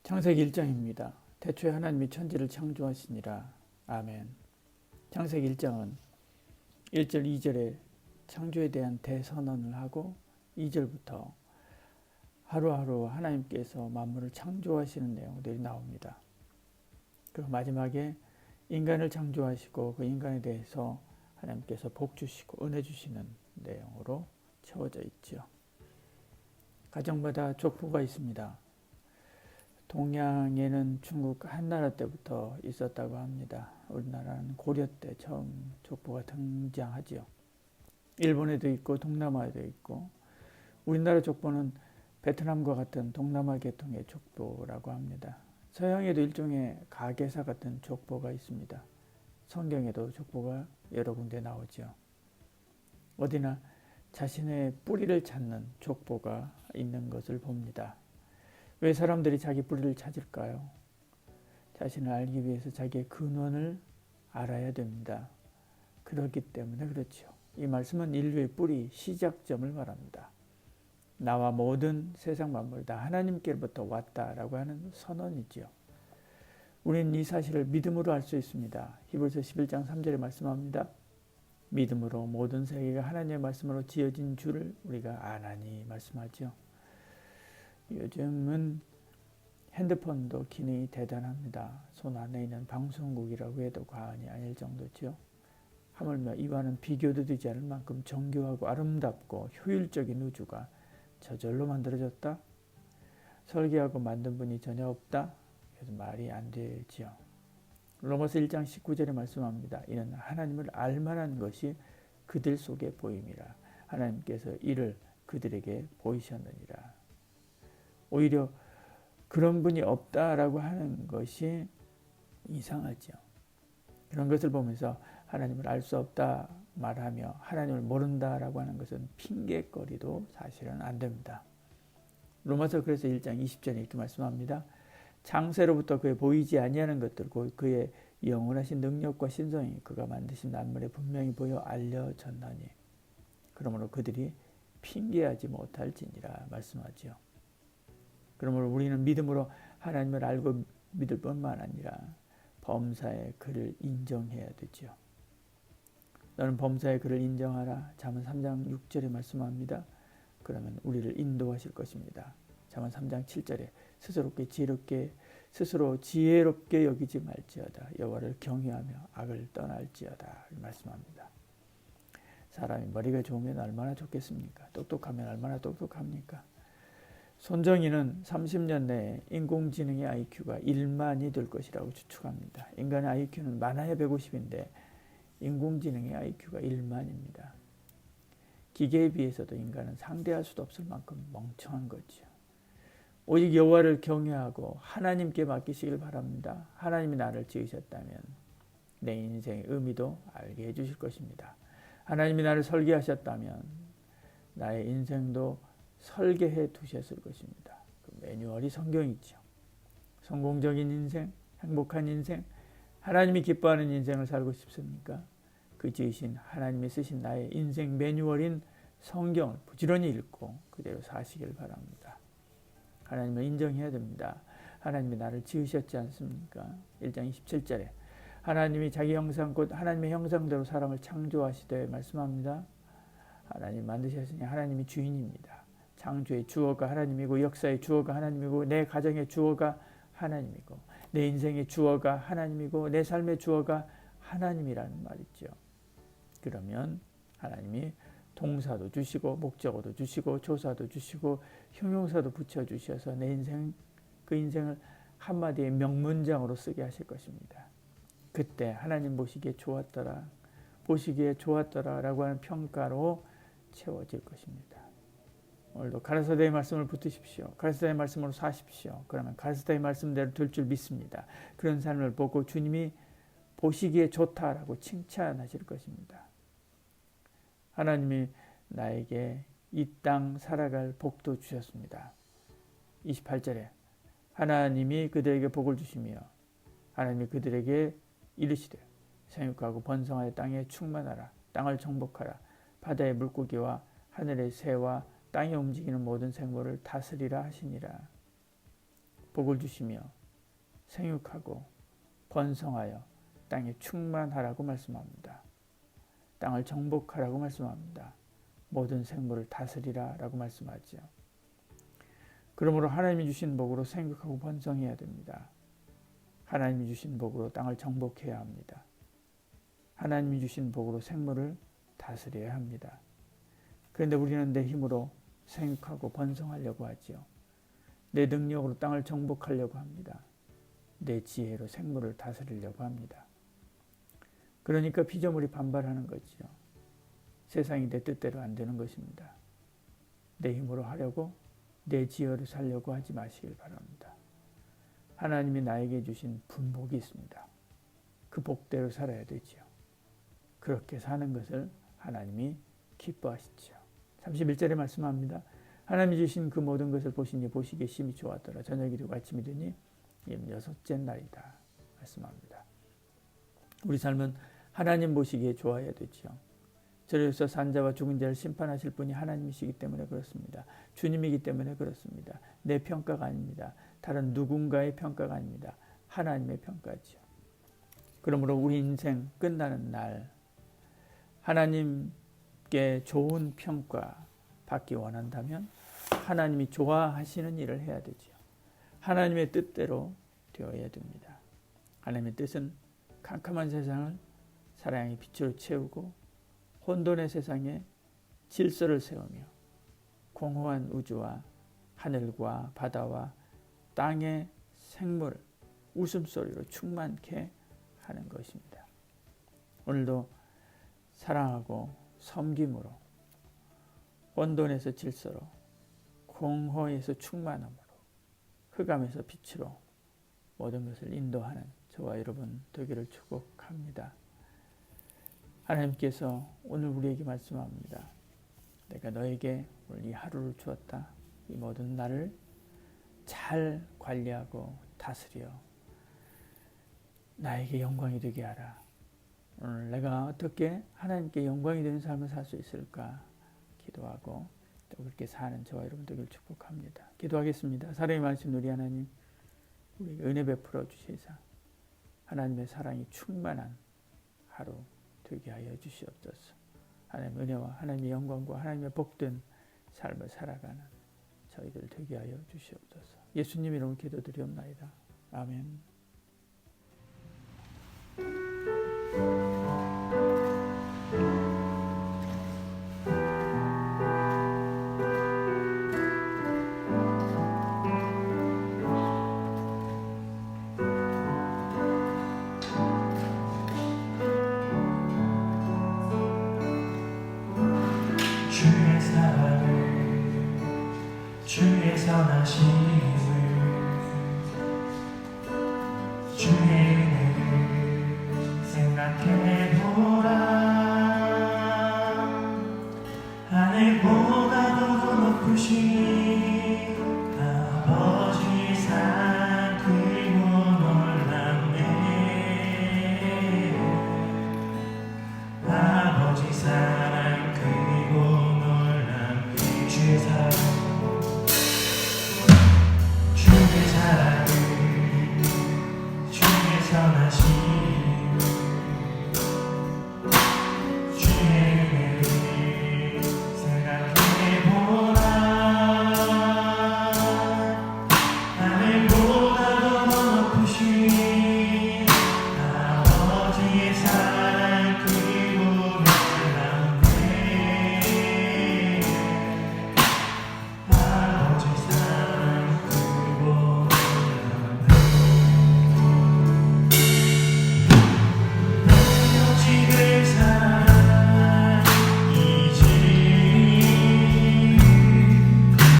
창세기 1장입니다. 태초에 하나님이 천지를 창조하시니라. 아멘. 창세기 1장은 1절 2절에 창조에 대한 대선언을 하고 2절부터 하루하루 하나님께서 만물을 창조하시는 내용들이 나옵니다. 그리고 마지막에 인간을 창조하시고 그 인간에 대해서 하나님께서 복 주시고 은혜 주시는 내용으로 채워져 있죠. 가정마다 족보가 있습니다. 동양에는 중국 한나라 때부터 있었다고 합니다. 우리나라는 고려 때 처음 족보가 등장하지요. 일본에도 있고 동남아에도 있고, 우리나라 족보는 베트남과 같은 동남아 계통의 족보라고 합니다. 서양에도 일종의 가계사 같은 족보가 있습니다. 성경에도 족보가 여러 군데 나오죠. 어디나 자신의 뿌리를 찾는 족보가 있는 것을 봅니다. 왜 사람들이 자기 뿌리를 찾을까요? 자신을 알기 위해서 자기의 근원을 알아야 됩니다. 그렇기 때문에 그렇죠. 이 말씀은 인류의 뿌리, 시작점을 말합니다. 나와 모든 세상 만물 다 하나님께로부터 왔다라고 하는 선언이지요. 우리는 이 사실을 믿음으로 알 수 있습니다. 히브리서 11장 3절에 말씀합니다. 믿음으로 모든 세계가 하나님의 말씀으로 지어진 줄을 우리가 아나니 말씀하죠. 요즘은 핸드폰도 기능이 대단합니다. 손 안에 있는 방송국이라고 해도 과언이 아닐 정도죠. 하물며 이와는 비교도 되지 않을 만큼 정교하고 아름답고 효율적인 우주가 저절로 만들어졌다? 설계하고 만든 분이 전혀 없다? 그래서 말이 안 되지요. 로마서 1장 19절에 말씀합니다. 이는 하나님을 알만한 것이 그들 속에 보임이라. 하나님께서 이를 그들에게 보이셨느니라. 오히려 그런 분이 없다라고 하는 것이 이상하죠. 그런 것을 보면서 하나님을 알 수 없다 말하며 하나님을 모른다라고 하는 것은 핑계거리도 사실은 안 됩니다. 로마서 그래서 1장 20절에 이렇게 말씀합니다. 창세로부터 그의 보이지 아니하는 것들 곧 그의 영원하신 능력과 신성이 그가 만드신 만물에 분명히 보여 알려졌나니 그러므로 그들이 핑계하지 못할지니라 말씀하지요. 그러므로 우리는 믿음으로 하나님을 알고 믿을 뿐만 아니라 범사의 그를 인정해야 되죠. 너는 범사의 그를 인정하라. 잠언 3장 6절에 말씀합니다. 그러면 우리를 인도하실 것입니다. 잠언 3장 7절에 스스로 지혜롭게 여기지 말지어다. 여호와를 경외하며 악을 떠날지어다 말씀합니다. 사람이 머리가 좋으면 얼마나 좋겠습니까? 똑똑하면 얼마나 똑똑합니까? 손정희는 30년 내에 인공지능의 IQ가 1만이 될 것이라고 추측합니다. 인간의 IQ는 많아야 150인데 인공지능의 IQ가 1만입니다. 기계에 비해서도 인간은 상대할 수도 없을 만큼 멍청한 거죠. 오직 여호와를 경외하고 하나님께 맡기시길 바랍니다. 하나님이 나를 지으셨다면 내 인생의 의미도 알게 해주실 것입니다. 하나님이 나를 설계하셨다면 나의 인생도 설계해 두셨을 것입니다. 그 매뉴얼이 성경이죠. 성공적인 인생, 행복한 인생, 하나님이 기뻐하는 인생을 살고 싶습니까? 그 지으신 하나님이 쓰신 나의 인생 매뉴얼인 성경을 부지런히 읽고 그대로 사시길 바랍니다. 하나님을 인정해야 됩니다. 하나님이 나를 지으셨지 않습니까? 1장 27절에 하나님이 자기 형상 곧 하나님의 형상대로 사람을 창조하시되 말씀합니다. 하나님 만드셨으니 하나님이 주인입니다. 창조의 주어가 하나님이고 역사의 주어가 하나님이고 내 가정의 주어가 하나님이고 내 인생의 주어가 하나님이고 내 삶의 주어가 하나님이라는 말이죠. 그러면 하나님이 동사도 주시고 목적어도 주시고 조사도 주시고 형용사도 붙여주셔서 내 인생 그 인생을 한마디의 명문장으로 쓰게 하실 것입니다. 그때 하나님 보시기에 좋았더라 라고 하는 평가로 채워질 것입니다. 오늘도 가라사대의 말씀을 붙드십시오. 가라사대의 말씀으로 사십시오. 그러면 가라사대의 말씀대로 될 줄 믿습니다. 그런 삶을 보고 주님이 보시기에 좋다라고 칭찬하실 것입니다. 하나님이 나에게 이 땅 살아갈 복도 주셨습니다. 28절에 하나님이 그들에게 복을 주시며 하나님이 그들에게 이르시되 생육하고 번성하여 땅에 충만하라. 땅을 정복하라. 바다의 물고기와 하늘의 새와 땅에 움직이는 모든 생물을 다스리라 하시니라. 복을 주시며 생육하고 번성하여 땅에 충만하라고 말씀합니다. 땅을 정복하라고 말씀합니다. 모든 생물을 다스리라 라고 말씀하죠. 그러므로 하나님이 주신 복으로 생육하고 번성해야 됩니다. 하나님이 주신 복으로 땅을 정복해야 합니다. 하나님이 주신 복으로 생물을 다스려야 합니다. 그런데 우리는 내 힘으로 생육하고 번성하려고 하지요. 내 능력으로 땅을 정복하려고 합니다. 내 지혜로 생물을 다스리려고 합니다. 그러니까 피조물이 반발하는 거지요. 세상이 내 뜻대로 안 되는 것입니다. 내 힘으로 하려고 내 지혜로 살려고 하지 마시길 바랍니다. 하나님이 나에게 주신 분복이 있습니다. 그 복대로 살아야 되지요. 그렇게 사는 것을 하나님이 기뻐하시죠. 31절에 말씀합니다. 하나님이 주신 그 모든 것을 보시니 보시기에 심히 좋았더라. 저녁이 되고 아침이 되니 여섯째 날이다. 말씀합니다. 우리 삶은 하나님 보시기에 좋아야 되지요. 저로서 산자와 죽은 자를 심판하실 분이 하나님이시기 때문에 그렇습니다. 주님이기 때문에 그렇습니다. 내 평가가 아닙니다. 다른 누군가의 평가가 아닙니다. 하나님의 평가지요. 그러므로 우리 인생 끝나는 날 하나님께 좋은 평가 받기 원한다면 하나님이 좋아하시는 일을 해야 되지요. 하나님의 뜻대로 되어야 됩니다. 하나님의 뜻은 캄캄한 세상을 사랑의 빛으로 채우고 혼돈의 세상에 질서를 세우며 공허한 우주와 하늘과 바다와 땅의 생물 웃음소리로 충만케 하는 것입니다. 오늘도 사랑하고 섬김으로 혼돈에서 질서로 공허에서 충만함으로 흑암에서 빛으로 모든 것을 인도하는 저와 여러분 되기를 축복합니다. 하나님께서 오늘 우리에게 말씀합니다. 내가 너에게 오늘 이 하루를 주었다. 이 모든 날을 잘 관리하고 다스려 나에게 영광이 되게 하라. 오늘 내가 어떻게 하나님께 영광이 되는 삶을 살 수 있을까 기도하고 또 그렇게 사는 저와 여러분 되기를 축복합니다. 기도하겠습니다. 사랑이 많으신 우리 하나님, 우리에게 은혜 베풀어 주시사 하나님의 사랑이 충만한 하루 되게 하여 주시옵소서. 하나님의 은혜와 하나님의 영광과 하나님의 복된 삶을 살아가는 저희들 되게 하여 주시옵소서. 예수님 이름으로 기도드리옵나이다. 아멘. 주의 사랑을 주의 선하심을 주의 은혜를 생각해보라. 하늘보다도 더 높으신 아버지 사랑 크고 놀랍네. 아버지 사랑 크고 놀랍네. 주의 사랑 주의 사랑을 주의 선하심